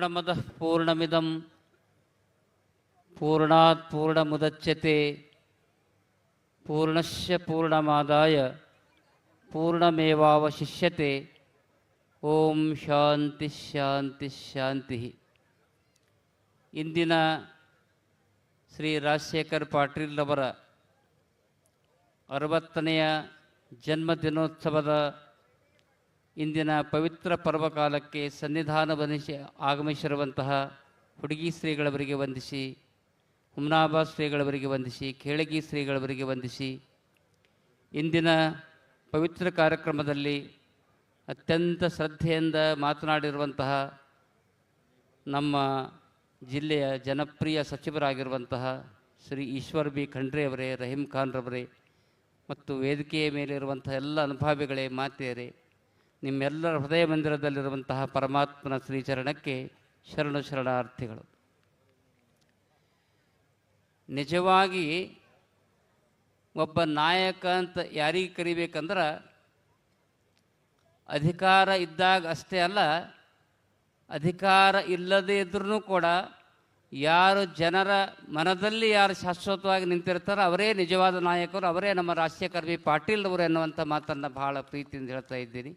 ಪೂರ್ಣಮದಃ ಪೂರ್ಣಮಿದಂ ಪೂರ್ಣಾತ್ ಪೂರ್ಣಮುದಚ್ಯತೆ ಪೂರ್ಣಸ್ಯ ಪೂರ್ಣಮಾದಾಯ ಪೂರ್ಣಮೇವಾವಶಿಷ್ಯತೆ. ಓಂ ಶಾಂತಿ ಶಾಂತಿ ಶಾಂತಿ. ಇಂದಿನ ಶ್ರೀ ರಾಜಶೇಖರ್ ಪಾಟೀಲ್ ಅವರ 60ನೆಯ ಜನ್ಮದಿನೋತ್ಸವದ ಇಂದಿನ ಪವಿತ್ರ ಪರ್ವಕಾಲಕ್ಕೆ ಸನ್ನಿಧಾನವನಿಸಿ ಆಗಮಿಸಿರುವಂತಹ ಹುಡುಗಿ ಶ್ರೀಗಳವರಿಗೆ ವಂದಿಸಿ, ಹುಮ್ನಾಬಾ ಶ್ರೀಗಳವರಿಗೆ ವಂದಿಸಿ, ಖೇಳಗಿ ಶ್ರೀಗಳವರಿಗೆ ವಂದಿಸಿ, ಇಂದಿನ ಪವಿತ್ರ ಕಾರ್ಯಕ್ರಮದಲ್ಲಿ ಅತ್ಯಂತ ಶ್ರದ್ಧೆಯಿಂದ ಮಾತನಾಡಿರುವಂತಹ ನಮ್ಮ ಜಿಲ್ಲೆಯ ಜನಪ್ರಿಯ ಸಚಿವರಾಗಿರುವಂತಹ ಶ್ರೀ ಈಶ್ವರ್ ಬಿ ಖಂಡ್ರೆ ಅವರೇ, ರಹೀಂ ಖಾನ್ ರವರೇ ಮತ್ತು ವೇದಿಕೆಯ ಮೇಲಿರುವಂಥ ಎಲ್ಲ ಅನುಭಾವಿಗಳೇ, ಮಾತೆಯರೇ, ನಿಮ್ಮೆಲ್ಲರ ಹೃದಯ ಮಂದಿರದಲ್ಲಿರುವಂತಹ ಪರಮಾತ್ಮನ ಶ್ರೀಚರಣಕ್ಕೆ ಶರಣು ಶರಣಾರ್ಥಿಗಳು. ನಿಜವಾಗಿ ಒಬ್ಬ ನಾಯಕ ಅಂತ ಯಾರಿಗೆ ಕರಿಬೇಕಂದ್ರೆ ಅಧಿಕಾರ ಇದ್ದಾಗ ಅಷ್ಟೇ ಅಲ್ಲ, ಅಧಿಕಾರ ಇಲ್ಲದೇ ಇದ್ರೂ ಕೂಡ ಯಾರು ಜನರ ಮನದಲ್ಲಿ ಯಾರು ಶಾಶ್ವತವಾಗಿ ನಿಂತಿರ್ತಾರೋ ಅವರೇ ನಿಜವಾದ ನಾಯಕರು, ಅವರೇ ನಮ್ಮ ರಾಜಶೇಖರ್ ಬಿ ಪಾಟೀಲ್ ಅವರು ಎನ್ನುವಂಥ ಮಾತನ್ನು ಬಹಳ ಪ್ರೀತಿಯಿಂದ ಹೇಳ್ತಾ ಇದ್ದೀನಿ.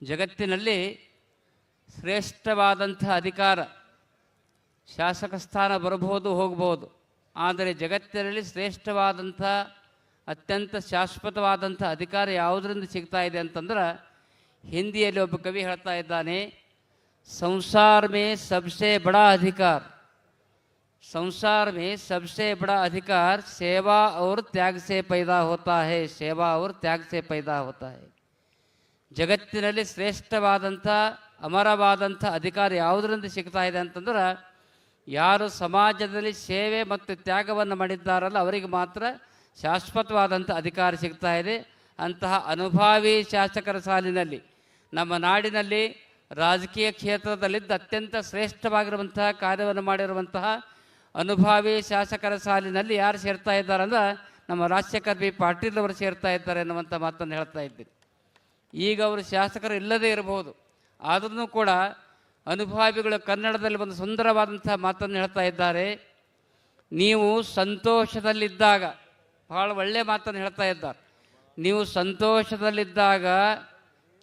ಜಗತ್ತಿನಲ್ಲಿ ಶ್ರೇಷ್ಠವಾದಂಥ ಅಧಿಕಾರ, ಶಾಸಕ ಸ್ಥಾನ ಬರಬಹುದು ಹೋಗಬಹುದು, ಆದರೆ ಜಗತ್ತಿನಲ್ಲಿ ಶ್ರೇಷ್ಠವಾದಂಥ ಅತ್ಯಂತ ಶಾಶ್ವತವಾದಂಥ ಅಧಿಕಾರ ಯಾವುದರಿಂದ ಸಿಗ್ತಾ ಇದೆ ಅಂತಂದ್ರೆ, ಹಿಂದಿಯಲ್ಲಿ ಒಬ್ಬ ಕವಿ ಹೇಳ್ತಾ ಇದ್ದಾನೆ, ಸಂಸಾರ ಮೇ ಸಬ್ಸೆ ಬಡಾ ಅಧಿಕಾರ, ಸಂಸಾರ ಮೇ ಸಬ್ಸೆ ಬಡಾ ಅಧಿಕಾರ ಸೇವಾ और त्याग से पैदा होता है, ಸೇವಾ और त्याग से पैदा होता है. ಜಗತ್ತಿನಲ್ಲಿ ಶ್ರೇಷ್ಠವಾದಂಥ ಅಮರವಾದಂಥ ಅಧಿಕಾರ ಯಾವುದರಿಂದ ಸಿಗ್ತಾ ಇದೆ ಅಂತಂದ್ರೆ, ಯಾರು ಸಮಾಜದಲ್ಲಿ ಸೇವೆ ಮತ್ತು ತ್ಯಾಗವನ್ನು ಮಾಡಿದ್ದಾರಲ್ಲ ಅವರಿಗೆ ಮಾತ್ರ ಶಾಶ್ವತವಾದಂಥ ಅಧಿಕಾರ ಸಿಗ್ತಾ ಇದೆ. ಅಂತಹ ಅನುಭಾವಿ ಶಾಸಕರ ಸಾಲಿನಲ್ಲಿ ನಮ್ಮ ನಾಡಿನಲ್ಲಿ ರಾಜಕೀಯ ಕ್ಷೇತ್ರದಲ್ಲಿದ್ದ ಅತ್ಯಂತ ಶ್ರೇಷ್ಠವಾಗಿರುವಂತಹ ಕಾರ್ಯವನ್ನು ಮಾಡಿರುವಂತಹ ಅನುಭಾವಿ ಶಾಸಕರ ಸಾಲಿನಲ್ಲಿ ಯಾರು ಸೇರ್ತಾ ಇದ್ದಾರಂದ್ರೆ ನಮ್ಮ ರಾಜಶೇಖರ್ ಬಿ ಪಾಟೀಲ್ ಅವರು ಸೇರ್ತಾ ಇದ್ದಾರೆ ಎನ್ನುವಂಥ ಮಾತನ್ನು ಹೇಳ್ತಾ ಇದ್ದೀನಿ. ಈಗ ಅವರು ಶಾಸಕರು ಇಲ್ಲದೇ ಇರಬಹುದು, ಆದ್ರೂ ಕೂಡ ಅನುಭಾವಿಗಳು ಕನ್ನಡದಲ್ಲಿ ಒಂದು ಸುಂದರವಾದಂಥ ಮಾತನ್ನು ಹೇಳ್ತಾ ಇದ್ದಾರೆ. ನೀವು ಸಂತೋಷದಲ್ಲಿದ್ದಾಗ, ಬಹಳ ಒಳ್ಳೆಯ ಮಾತನ್ನು ಹೇಳ್ತಾ ಇದ್ದಾರೆ, ನೀವು ಸಂತೋಷದಲ್ಲಿದ್ದಾಗ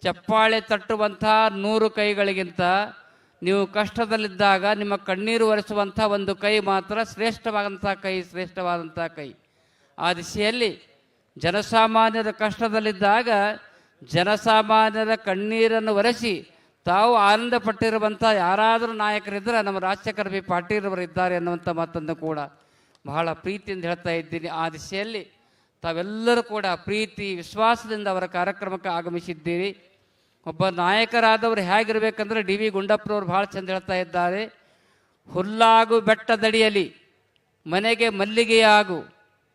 ಚಪ್ಪಾಳೆ ತಟ್ಟುವಂಥ 100 ಕೈಗಳಿಗಿಂತ ನೀವು ಕಷ್ಟದಲ್ಲಿದ್ದಾಗ ನಿಮ್ಮ ಕಣ್ಣೀರು ಒರೆಸುವಂಥ ಒಂದು ಕೈ ಮಾತ್ರ ಶ್ರೇಷ್ಠವಾದಂಥ ಕೈ, ಶ್ರೇಷ್ಠವಾದಂಥ ಕೈ. ಆ ದಿಶೆಯಲ್ಲಿ ಜನಸಾಮಾನ್ಯರ ಕಷ್ಟದಲ್ಲಿದ್ದಾಗ ಜನಸಾಮಾನ್ಯರ ಕಣ್ಣೀರನ್ನು ಒರೆಸಿ ತಾವು ಆನಂದ ಪಟ್ಟಿರುವಂಥ ಯಾರಾದರೂ ನಾಯಕರಿದ್ದರೆ ನಮ್ಮ ರಾಜಶೇಖರ್ ಬಿ ಪಾಟೀಲ್ ಅವರು ಇದ್ದಾರೆ ಅನ್ನುವಂಥ ಮಾತನ್ನು ಕೂಡ ಬಹಳ ಪ್ರೀತಿಯಿಂದ ಹೇಳ್ತಾ ಇದ್ದೀನಿ. ಆ ದಿಶೆಯಲ್ಲಿ ತಾವೆಲ್ಲರೂ ಕೂಡ ಪ್ರೀತಿ ವಿಶ್ವಾಸದಿಂದ ಅವರ ಕಾರ್ಯಕ್ರಮಕ್ಕೆ ಆಗಮಿಸಿದ್ದೀರಿ. ಒಬ್ಬ ನಾಯಕರಾದವರು ಹೇಗಿರಬೇಕಂದ್ರೆ ಡಿ ವಿ ಗುಂಡಪ್ಪನವರು ಭಾಳ ಚಂದ ಹೇಳ್ತಾ ಇದ್ದಾರೆ, ಹುಲ್ಲಾಗು ಬೆಟ್ಟದಡಿಯಲಿ ಮನೆಗೆ ಮಲ್ಲಿಗೆಯಾಗು,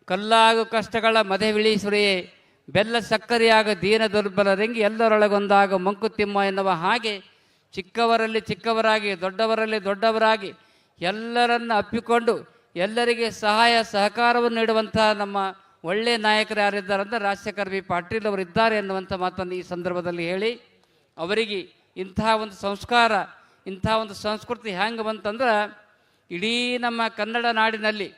ಕಲ್ಲಾಗು ಕಷ್ಟಗಳ ಮದವಿಳಿಸುರೆಯೇ, ಬೆಲ್ಲ ಸಕ್ಕರೆಯಾಗ ದೀನ ದುರ್ಬಲರೆಂಗಿ ಎಲ್ಲರೊಳಗೊಂದಾಗ ಮಂಕುತಿಮ್ಮ ಎನ್ನುವ ಹಾಗೆ ಚಿಕ್ಕವರಲ್ಲಿ ಚಿಕ್ಕವರಾಗಿ, ದೊಡ್ಡವರಲ್ಲಿ ದೊಡ್ಡವರಾಗಿ ಎಲ್ಲರನ್ನು ಅಪ್ಪಿಕೊಂಡು ಎಲ್ಲರಿಗೆ ಸಹಾಯ ಸಹಕಾರವನ್ನು ನೀಡುವಂಥ ನಮ್ಮ ಒಳ್ಳೆಯ ನಾಯಕರು ಯಾರಿದ್ದಾರೆ ಅಂದರೆ ರಾಜಶೇಖರ್ ಬಿ ಪಾಟೀಲ್ ಅವರು ಇದ್ದಾರೆ ಎನ್ನುವಂಥ ಮಾತನ್ನು ಈ ಸಂದರ್ಭದಲ್ಲಿ ಹೇಳಿ, ಅವರಿಗೆ ಇಂತಹ ಒಂದು ಸಂಸ್ಕಾರ, ಇಂತಹ ಒಂದು ಸಂಸ್ಕೃತಿ ಹೆಂಗೆ ಬಂತಂದ್ರೆ, ಇಡೀ ನಮ್ಮ ಕನ್ನಡ ನಾಡಿನಲ್ಲಿ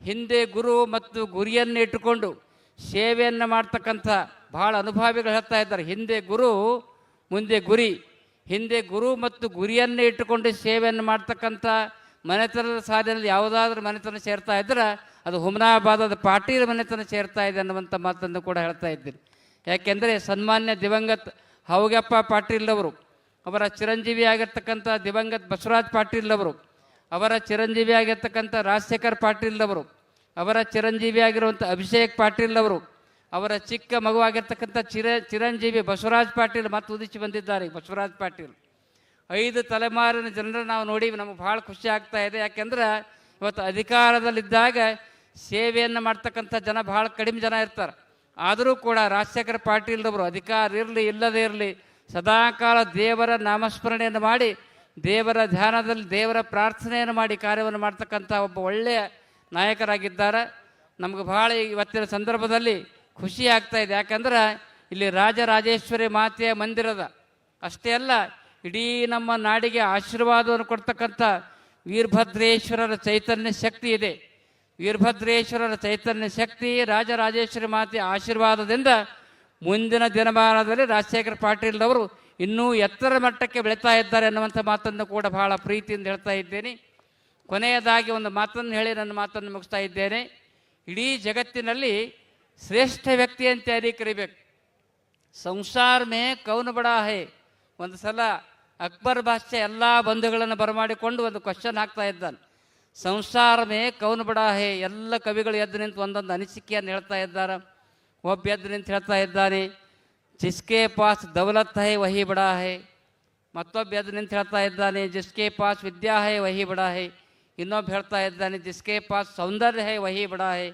ಹಿಂದೆ ಗುರು ಮತ್ತು ಗುರಿಯನ್ನು ಇಟ್ಟುಕೊಂಡು ಸೇವೆಯನ್ನು ಮಾಡ್ತಕ್ಕಂಥ ಭಾಳ ಅನುಭಾವಿಗಳು ಹೇಳ್ತಾ ಇದ್ದಾರೆ, ಹಿಂದೆ ಗುರು ಮುಂದೆ ಗುರಿ, ಹಿಂದೆ ಗುರು ಮತ್ತು ಗುರಿಯನ್ನೇ ಇಟ್ಟುಕೊಂಡು ಸೇವೆಯನ್ನು ಮಾಡ್ತಕ್ಕಂಥ ಮನೆತನದ ಸಾಲಿನಲ್ಲಿ ಯಾವುದಾದ್ರೂ ಮನೆತನ ಸೇರ್ತಾ ಇದ್ರೆ ಅದು ಹುಮ್ನಾಬಾದದ ಪಾಟೀಲ್ ಮನೆತನ ಸೇರ್ತಾ ಇದೆ ಅನ್ನುವಂಥ ಮಾತನ್ನು ಕೂಡ ಹೇಳ್ತಾ ಇದ್ದೀನಿ. ಯಾಕೆಂದರೆ ಸನ್ಮಾನ್ಯ ದಿವಂಗತ್ ಹೌಗಪ್ಪ ಪಾಟೀಲ್ ಅವರು, ಅವರ ಚಿರಂಜೀವಿ ಆಗಿರ್ತಕ್ಕಂಥ ದಿವಂಗತ್ ಬಸವರಾಜ್ ಪಾಟೀಲ್ ಅವರು, ಅವರ ಚಿರಂಜೀವಿ ಆಗಿರ್ತಕ್ಕಂಥ ರಾಜಶೇಖರ್ ಪಾಟೀಲ್ ಅವರು, ಅವರ ಚಿರಂಜೀವಿ ಆಗಿರುವಂಥ ಅಭಿಷೇಕ್ ಪಾಟೀಲ್ ಅವರು, ಅವರ ಚಿಕ್ಕ ಮಗುವಾಗಿರ್ತಕ್ಕಂಥ ಚಿರಂಜೀವಿ ಬಸವರಾಜ್ ಪಾಟೀಲ್ ಮತ್ತು ಉದಿಸಿ ಬಂದಿದ್ದಾರೆ. ಬಸವರಾಜ್ ಪಾಟೀಲ್ 5 ತಲೆಮಾರಿನ ಜನರನ್ನು ನಾವು ನೋಡಿ ನಮಗೆ ಭಾಳ ಖುಷಿ ಆಗ್ತಾ ಇದೆ. ಯಾಕೆಂದ್ರೆ ಇವತ್ತು ಅಧಿಕಾರದಲ್ಲಿದ್ದಾಗ ಸೇವೆಯನ್ನು ಮಾಡ್ತಕ್ಕಂಥ ಜನ ಭಾಳ ಕಡಿಮೆ ಜನ ಇರ್ತಾರೆ. ಆದರೂ ಕೂಡ ರಾಜಶೇಖರ್ ಪಾಟೀಲ್ ಅವರು ಅಧಿಕಾರ ಇರಲಿ ಇಲ್ಲದೇ ಇರಲಿ ಸದಾಕಾಲ ದೇವರ ನಾಮಸ್ಮರಣೆಯನ್ನು ಮಾಡಿ, ದೇವರ ಧ್ಯಾನದಲ್ಲಿ ದೇವರ ಪ್ರಾರ್ಥನೆಯನ್ನು ಮಾಡಿ ಕಾರ್ಯವನ್ನು ಮಾಡ್ತಕ್ಕಂಥ ಒಬ್ಬ ಒಳ್ಳೆಯ ನಾಯಕರಾಗಿದ್ದಾರೆ. ನಮಗೆ ಭಾಳ ಇವತ್ತಿನ ಸಂದರ್ಭದಲ್ಲಿ ಖುಷಿ ಆಗ್ತಾ ಇದೆ. ಯಾಕಂದ್ರೆ ಇಲ್ಲಿ ರಾಜರಾಜೇಶ್ವರಿ ಮಾತೆಯ ಮಂದಿರದ ಅಷ್ಟೇ ಅಲ್ಲ, ಇಡೀ ನಮ್ಮ ನಾಡಿಗೆ ಆಶೀರ್ವಾದವನ್ನು ಕೊಡ್ತಕ್ಕಂಥ ವೀರಭದ್ರೇಶ್ವರರ ಚೈತನ್ಯ ಶಕ್ತಿ ಇದೆ. ವೀರಭದ್ರೇಶ್ವರರ ಚೈತನ್ಯ ಶಕ್ತಿ, ರಾಜರಾಜೇಶ್ವರಿ ಮಾತೆ ಆಶೀರ್ವಾದದಿಂದ ಮುಂದಿನ ದಿನಮಾನದಲ್ಲಿ ರಾಜಶೇಖರ ಪಾಟೀಲ್ ಅವರು ಇನ್ನೂ ಎತ್ತರ ಮಟ್ಟಕ್ಕೆ ಬೆಳೀತಾ ಇದ್ದಾರೆ ಅನ್ನುವಂಥ ಮಾತನ್ನು ಕೂಡ ಬಹಳ ಪ್ರೀತಿಯಿಂದ ಹೇಳ್ತಾ ಇದ್ದೇನೆ. ಕೊನೆಯದಾಗಿ ಒಂದು ಮಾತನ್ನು ಹೇಳಿ ನನ್ನ ಮಾತನ್ನು ಮುಗಿಸ್ತಾ ಇದ್ದೇನೆ. ಇಡೀ ಜಗತ್ತಿನಲ್ಲಿ ಶ್ರೇಷ್ಠ ವ್ಯಕ್ತಿ ಅಂತ ಯಾರಿಗೆ ಕರಿಬೇಕು? ಸಂಸಾರ ಮೇ ಕೌನ್ ಬಡಾ ಹೇ. ಒಂದು ಸಲ ಅಕ್ಬರ್ ಬಾದ್ಶಾ ಎಲ್ಲ ಬಂಧುಗಳನ್ನು ಬರಮಾಡಿಕೊಂಡು ಒಂದು ಕ್ವಶನ್ ಹಾಕ್ತಾ ಇದ್ದಾನೆ. ಸಂಸಾರ ಮೇ ಕೌನ್ ಬಡಾ ಹೇ. ಎಲ್ಲ ಕವಿಗಳು ಎದ್ದು ನಿಂತು ಒಂದೊಂದು ಅನಿಸಿಕೆಯನ್ನು ಹೇಳ್ತಾ ಇದ್ದಾರೆ. ಒಬ್ಬ ಎದ್ದು ನಿಂತು ಹೇಳ್ತಾ ಇದ್ದಾನೆ, ಜಿಸ್ಕೆ ಪಾಸ್ ದೌಲತ್ ಹೈ ವಹಿ ಬಡಾ ಹೈ. ಮತ್ತೊಬ್ಬ ಎದ್ದು ನಿಂತು ಹೇಳ್ತಾ ಇದ್ದಾನೆ, ಜಿಸ್ಕೆ ಪಾಸ್ ವಿದ್ಯಾ ಹೈ ವಹಿ ಬಡಾ ಹೈ. ಇನ್ನೊಬ್ಬ ಹೇಳ್ತಾ ಇದ್ದಾನೆ, ಜಿಸ್ಕೆ ಪಾಸ್ ಸೌಂದರ್ಯ ಹೈ ವಹಿ ಬಡಾ ಹೈ.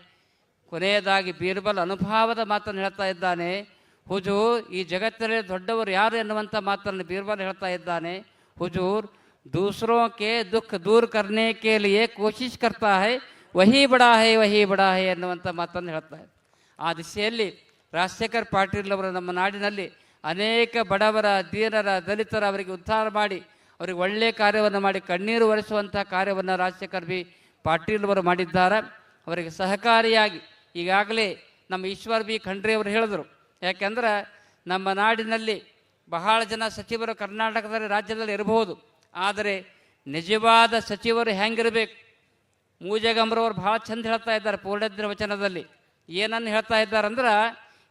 ಕೊನೆಯದಾಗಿ ಬೀರ್ಬಲ್ ಅನುಭವದ ಮಾತನ್ನು ಹೇಳ್ತಾ ಇದ್ದಾನೆ. ಹುಜೂರ್, ಈ ಜಗತ್ತಿನಲ್ಲಿ ದೊಡ್ಡವರು ಯಾರು ಎನ್ನುವಂಥ ಮಾತನ್ನು ಬೀರ್ಬಲ್ ಹೇಳ್ತಾ ಇದ್ದಾನೆ. ಹುಜೂರ್, ದೂಸರೋ ಕೆ ದುಃಖ ದೂರ ಕರ್ನೆ ಕೆ ಲಿಯೇ ಕೋಶಿಶ್ ಕರ್ತಾ ಹೈ ವಹಿ ಬಡಾ ಹೈ ವಹಿ ಬಡಾ ಹೈ ಎನ್ನುವಂಥ ಮಾತನ್ನು ಹೇಳ್ತಾ ಇದ್ದಾರೆ. ಆ ದಿಶೆಯಲ್ಲಿ ರಾಜಶೇಖರ್ ಪಾಟೀಲ್ ಅವರು ನಮ್ಮ ನಾಡಿನಲ್ಲಿ ಅನೇಕ ಬಡವರ, ದೀನರ, ದಲಿತರ ಅವರಿಗೆ ಉದ್ಧಾರ ಮಾಡಿ ಅವರಿಗೆ ಒಳ್ಳೆಯ ಕಾರ್ಯವನ್ನು ಮಾಡಿ ಕಣ್ಣೀರು ಒರೆಸುವಂಥ ಕಾರ್ಯವನ್ನು ರಾಜಶೇಖರ್ ಪಾಟೀಲ್ ಅವರು ಮಾಡಿದ್ದಾರೆ. ಅವರಿಗೆ ಸಹಕಾರಿಯಾಗಿ ಈಗಾಗಲೇ ನಮ್ಮ ಈಶ್ವರ್ ಖಂಡ್ರೆ ಅವರು ಹೇಳಿದರು. ಯಾಕೆಂದ್ರೆ ನಮ್ಮ ನಾಡಿನಲ್ಲಿ ಬಹಳ ಜನ ಸಚಿವರು ಕರ್ನಾಟಕದಲ್ಲಿ ರಾಜ್ಯದಲ್ಲಿ ಇರಬಹುದು, ಆದರೆ ನಿಜವಾದ ಸಚಿವರು ಹೆಂಗಿರಬೇಕು? ಮೂಜಗಂಬ್ರವರು ಭಾಳ ಚಂದ ಹೇಳ್ತಾ ಇದ್ದಾರೆ ಪೂರ್ಣಜ್ಞ ವಚನದಲ್ಲಿ. ಏನನ್ನು ಹೇಳ್ತಾ ಇದ್ದಾರೆ ಅಂದ್ರೆ,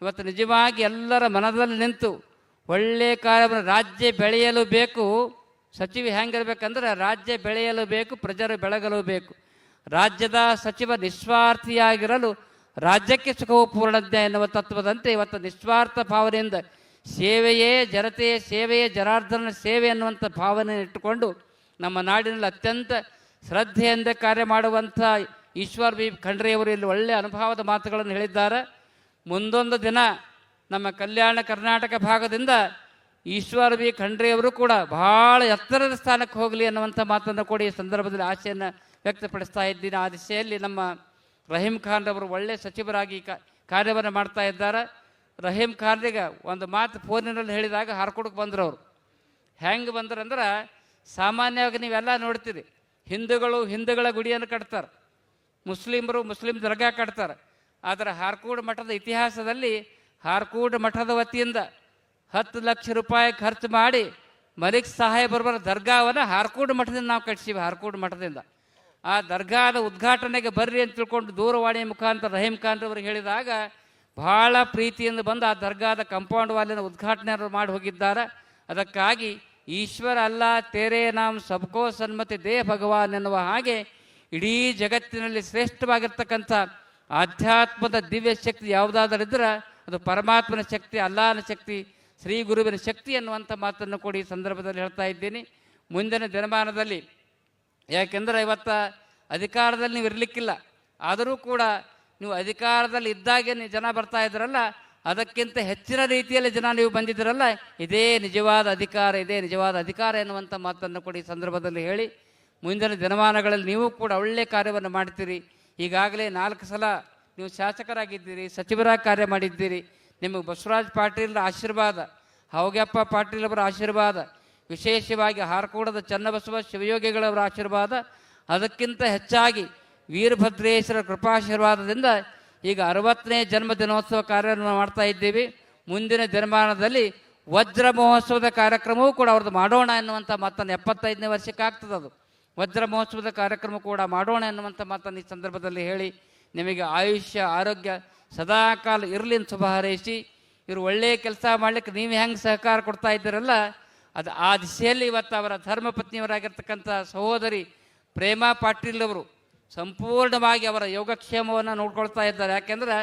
ಇವತ್ತು ನಿಜವಾಗಿ ಎಲ್ಲರ ಮನದಲ್ಲಿ ನಿಂತು ಒಳ್ಳೆಯ ಕಾರ್ಯವನ್ನು, ರಾಜ್ಯ ಬೆಳೆಯಲು ಬೇಕು. ಸಚಿವ ಹೆಂಗಿರ್ಬೇಕಂದ್ರೆ ರಾಜ್ಯ ಬೆಳೆಯಲು ಬೇಕು, ಪ್ರಜರು ಬೆಳಗಲು ಬೇಕು. ರಾಜ್ಯದ ಸಚಿವ ನಿಸ್ವಾರ್ಥಿಯಾಗಿರಲು ರಾಜ್ಯಕ್ಕೆ ಸುಖವು ಪೂರ್ಣಜ್ಞ ಎನ್ನುವ ತತ್ವದಂತೆ ಇವತ್ತು ನಿಸ್ವಾರ್ಥ ಭಾವನೆಯಿಂದ ಸೇವೆಯೇ ಜನತೆಯ ಸೇವೆಯೇ ಜನಾರ್ದನ ಸೇವೆ ಎನ್ನುವಂಥ ಭಾವನೆ ಇಟ್ಟುಕೊಂಡು ನಮ್ಮ ನಾಡಿನಲ್ಲಿ ಅತ್ಯಂತ ಶ್ರದ್ಧೆಯಿಂದ ಕಾರ್ಯ ಮಾಡುವಂಥ ಈಶ್ವರ್ ಖಂಡ್ರೆಯವರು ಇಲ್ಲಿ ಒಳ್ಳೆಯ ಅನುಭವದ ಮಾತುಗಳನ್ನು ಹೇಳಿದ್ದಾರೆ. ಮುಂದೊಂದು ದಿನ ನಮ್ಮ ಕಲ್ಯಾಣ ಕರ್ನಾಟಕ ಭಾಗದಿಂದ ಈಶ್ವರ್ ಖಂಡ್ರೆಯವರು ಕೂಡ ಬಹಳ ಎತ್ತರದ ಸ್ಥಾನಕ್ಕೆ ಹೋಗಲಿ ಅನ್ನುವಂಥ ಮಾತನ್ನು ಕೂಡ ಈ ಸಂದರ್ಭದಲ್ಲಿ ಆಸೆಯನ್ನು ವ್ಯಕ್ತಪಡಿಸ್ತಾ ಇದ್ದೀನಿ. ಆ ದಿಶೆಯಲ್ಲಿ ನಮ್ಮ ರಹೀಂ ಖಾನ್ ಅವರು ಒಳ್ಳೆಯ ಸಚಿವರಾಗಿ ಕಾರ್ಯವನ್ನು ಮಾಡ್ತಾ ಇದ್ದಾರೆ. ರಹೀಂ ಖಾನ್ರಿಗೆ ಒಂದು ಮಾತು ಫೋನಿನಲ್ಲಿ ಹೇಳಿದಾಗ ಹಾರ್ಕೊಡಕ್ಕೆ ಬಂದರು. ಅವರು ಹೆಂಗೆ ಬಂದ್ರಂದ್ರೆ, ಸಾಮಾನ್ಯವಾಗಿ ನೀವೆಲ್ಲ ನೋಡ್ತೀರಿ, ಹಿಂದೂಗಳ ಗುಡಿಯನ್ನು ಕಟ್ತಾರೆ, ಮುಸ್ಲಿಮರು ಮುಸ್ಲಿಂ ದರ್ಗಾ ಕಟ್ತಾರೆ. ಆದರೆ ಹಾರ್ಕೂಡ್ ಮಠದ ಇತಿಹಾಸದಲ್ಲಿ ಹಾರ್ಕೂಡ್ ಮಠದ ವತಿಯಿಂದ 10 ಲಕ್ಷ ರೂಪಾಯಿ ಖರ್ಚು ಮಾಡಿ ಮಲಿಕ್ ಸಾಹೇಬರ ದರ್ಗಾವನ್ನು ಹಾರ್ಕೂಡ್ ಮಠದಿಂದ ನಾವು ಕಟ್ಸೀವಿ. ಹಾರ್ಕೂಡ್ ಮಠದಿಂದ ಆ ದರ್ಗಾದ ಉದ್ಘಾಟನೆಗೆ ಬರ್ರಿ ಅಂತ ತಿಳ್ಕೊಂಡು ದೂರವಾಣಿ ಮುಖಾಂತರ ರಹೀಂ ಖಾನ್ ಅವರಿಗೆ ಹೇಳಿದಾಗ ಬಹಳ ಪ್ರೀತಿಯಿಂದ ಬಂದು ಆ ದರ್ಗಾದ ಕಾಂಪೌಂಡ್ ವಾಲಿನ ಉದ್ಘಾಟನೆ ಮಾಡಿ ಹೋಗಿದ್ದಾರೆ. ಅದಕ್ಕಾಗಿ ಈಶ್ವರ ಅಲ್ಲ ತೇರೇ ನಾಮ್ ಸಬ್ಕೋ ಸನ್ಮತಿ ದೇ ಭಗವಾನ್ ಎನ್ನುವ ಹಾಗೆ ಇಡೀ ಜಗತ್ತಿನಲ್ಲಿ ಶ್ರೇಷ್ಠವಾಗಿರ್ತಕ್ಕಂಥ ಆಧ್ಯಾತ್ಮದ ದಿವ್ಯ ಶಕ್ತಿ ಯಾವುದಾದರಿದ್ರೆ ಅದು ಪರಮಾತ್ಮನ ಶಕ್ತಿ, ಅಲ್ಲಾಹನ ಶಕ್ತಿ, ಶ್ರೀ ಗುರುವಿನ ಶಕ್ತಿ ಎನ್ನುವಂಥ ಮಾತನ್ನು ಕೂಡ ಈ ಸಂದರ್ಭದಲ್ಲಿ ಹೇಳ್ತಾ ಇದ್ದೀನಿ. ಮುಂದಿನ ದಿನಮಾನದಲ್ಲಿ, ಯಾಕೆಂದರೆ ಇವತ್ತು ಅಧಿಕಾರದಲ್ಲಿ ನೀವು ಇರಲಿಕ್ಕಿಲ್ಲ, ಆದರೂ ಕೂಡ ನೀವು ಅಧಿಕಾರದಲ್ಲಿ ಇದ್ದಾಗೆ ಜನ ಬರ್ತಾ ಇದ್ರಲ್ಲ, ಅದಕ್ಕಿಂತ ಹೆಚ್ಚಿನ ರೀತಿಯಲ್ಲಿ ಜನ ನೀವು ಬಂದಿದ್ದೀರಲ್ಲ, ಇದೇ ನಿಜವಾದ ಅಧಿಕಾರ ಎನ್ನುವಂಥ ಮಾತನ್ನು ಕೂಡ ಈ ಸಂದರ್ಭದಲ್ಲಿ ಹೇಳಿ, ಮುಂದಿನ ದಿನಮಾನಗಳಲ್ಲಿ ನೀವು ಕೂಡ ಒಳ್ಳೆಯ ಕಾರ್ಯವನ್ನು ಮಾಡ್ತೀರಿ. ಈಗಾಗಲೇ 4 ಸಲ ನೀವು ಶಾಸಕರಾಗಿದ್ದೀರಿ, ಸಚಿವರಾಗಿ ಕಾರ್ಯ ಮಾಡಿದ್ದೀರಿ. ನಿಮಗೆ ಬಸವರಾಜ್ ಪಾಟೀಲ್ ಆಶೀರ್ವಾದ, ಹೌಗ್ಯಪ್ಪ ಪಾಟೀಲ್ ಅವರ ಆಶೀರ್ವಾದ, ವಿಶೇಷವಾಗಿ ಹಾರ್ಕೋಡದ ಚನ್ನಬಸವ ಶಿವಯೋಗಿಗಳವರ ಆಶೀರ್ವಾದ, ಅದಕ್ಕಿಂತ ಹೆಚ್ಚಾಗಿ ವೀರಭದ್ರೇಶ್ವರ ಕೃಪಾಶೀರ್ವಾದದಿಂದ ಈಗ 60ನೇ ಜನ್ಮ ದಿನೋತ್ಸವ ಕಾರ್ಯವನ್ನು ಮಾಡ್ತಾ ಇದ್ದೀವಿ. ಮುಂದಿನ ದಿನಮಾನದಲ್ಲಿ ವಜ್ರ ಮಹೋತ್ಸವದ ಕಾರ್ಯಕ್ರಮವೂ ಕೂಡ ಅವ್ರದ್ದು ಮಾಡೋಣ ಎನ್ನುವಂಥ ಮಾತನ್ನು 75ನೇ ವರ್ಷಕ್ಕೆ ಆಗ್ತದೆ. ಅದು ವಜ್ರ ಮಹೋತ್ಸವದ ಕಾರ್ಯಕ್ರಮ ಕೂಡ ಮಾಡೋಣ ಎನ್ನುವಂಥ ಮಾತನ್ನು ಈ ಸಂದರ್ಭದಲ್ಲಿ ಹೇಳಿ, ನಿಮಗೆ ಆಯುಷ್ಯ ಆರೋಗ್ಯ ಸದಾಕಾಲ ಇರಲಿ ಅಂತ ಶುಭ ಹಾರೈಸಿ, ಇವರು ಒಳ್ಳೆಯ ಕೆಲಸ ಮಾಡಲಿಕ್ಕೆ ನೀವು ಹೆಂಗೆ ಸಹಕಾರ ಕೊಡ್ತಾ ಇದ್ದೀರಲ್ಲ, ಅದು ಆ ದಿಶೆಯಲ್ಲಿ ಇವತ್ತು ಅವರ ಧರ್ಮಪತ್ನಿಯವರಾಗಿರ್ತಕ್ಕಂಥ ಸಹೋದರಿ ಪ್ರೇಮಾ ಪಾಟೀಲ್ ಅವರು ಸಂಪೂರ್ಣವಾಗಿ ಅವರ ಯೋಗಕ್ಷೇಮವನ್ನು ನೋಡ್ಕೊಳ್ತಾ ಇದ್ದಾರೆ. ಯಾಕೆಂದ್ರೆ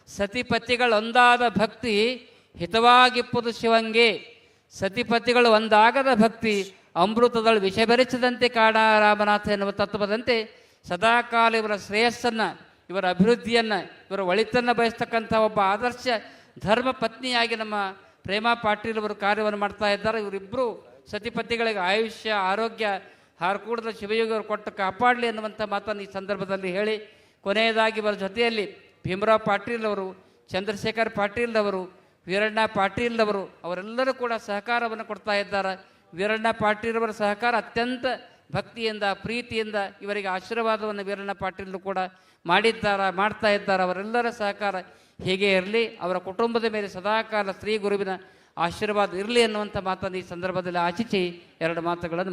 ಸತಿಪತಿಗಳು ಒಂದಾದ ಭಕ್ತಿ ಹಿತವಾಗಿಪ್ಪುದು ಶಿವಂಗೆ, ಸತಿಪತಿಗಳು ಒಂದಾಗದ ಭಕ್ತಿ ಅಮೃತದಳು ವಿಷ ಬೆರೆಸದಂತೆ ಕಾಡ ರಾಮನಾಥ ಎನ್ನುವ ತತ್ವದಂತೆ ಸದಾಕಾಲ ಇವರ ಶ್ರೇಯಸ್ಸನ್ನು, ಇವರ ಅಭಿವೃದ್ಧಿಯನ್ನು, ಇವರ ಒಳಿತನ್ನು ಬಯಸ್ತಕ್ಕಂಥ ಒಬ್ಬ ಆದರ್ಶ ಧರ್ಮ ಪತ್ನಿಯಾಗಿ ನಮ್ಮ ಪ್ರೇಮಾ ಪಾಟೀಲ್ ಅವರು ಕಾರ್ಯವನ್ನು ಮಾಡ್ತಾ ಇದ್ದಾರೆ. ಇವರಿಬ್ಬರು ಸತಿಪತಿಗಳಿಗೆ ಆಯುಷ್ಯ ಆರೋಗ್ಯ ಹಾರ್ಕೂಡದ ಶಿವಯೋಗಿಯವರು ಕೊಟ್ಟು ಕಾಪಾಡಲಿ ಎನ್ನುವಂಥ ಮಾತನ್ನು ಈ ಸಂದರ್ಭದಲ್ಲಿ ಹೇಳಿ, ಕೊನೆಯದಾಗಿ ಇವರ ಜೊತೆಯಲ್ಲಿ ಭೀಮರಾವ್ ಪಾಟೀಲ್ ಅವರು, ಚಂದ್ರಶೇಖರ್ ಪಾಟೀಲ್ ಅವರು, ವೀರಣ್ಣ ಪಾಟೀಲ್ ಅವರು ಅವರೆಲ್ಲರೂ ಕೂಡ ಸಹಕಾರವನ್ನು ಕೊಡ್ತಾ ಇದ್ದಾರೆ. ವೀರಣ್ಣ ಪಾಟೀಲ್ರವರ ಸಹಕಾರ ಅತ್ಯಂತ ಭಕ್ತಿಯಿಂದ ಪ್ರೀತಿಯಿಂದ ಇವರಿಗೆ ಆಶೀರ್ವಾದವನ್ನು ವೀರಣ್ಣ ಪಾಟೀಲರು ಕೂಡ ಮಾಡ್ತಾ ಇದ್ದಾರೆ. ಅವರೆಲ್ಲರ ಸಹಕಾರ ಹೀಗೆ ಇರಲಿ, ಅವರ ಕುಟುಂಬದ ಮೇಲೆ ಸದಾಕಾಲ ಶ್ರೀ ಗುರುವಿನ ಆಶೀರ್ವಾದ ಇರಲಿ ಅನ್ನುವಂಥ ಮಾತನ್ನು ಈ ಸಂದರ್ಭದಲ್ಲಿ ಆಚಿಸಿ ಎರಡು ಮಾತುಗಳನ್ನು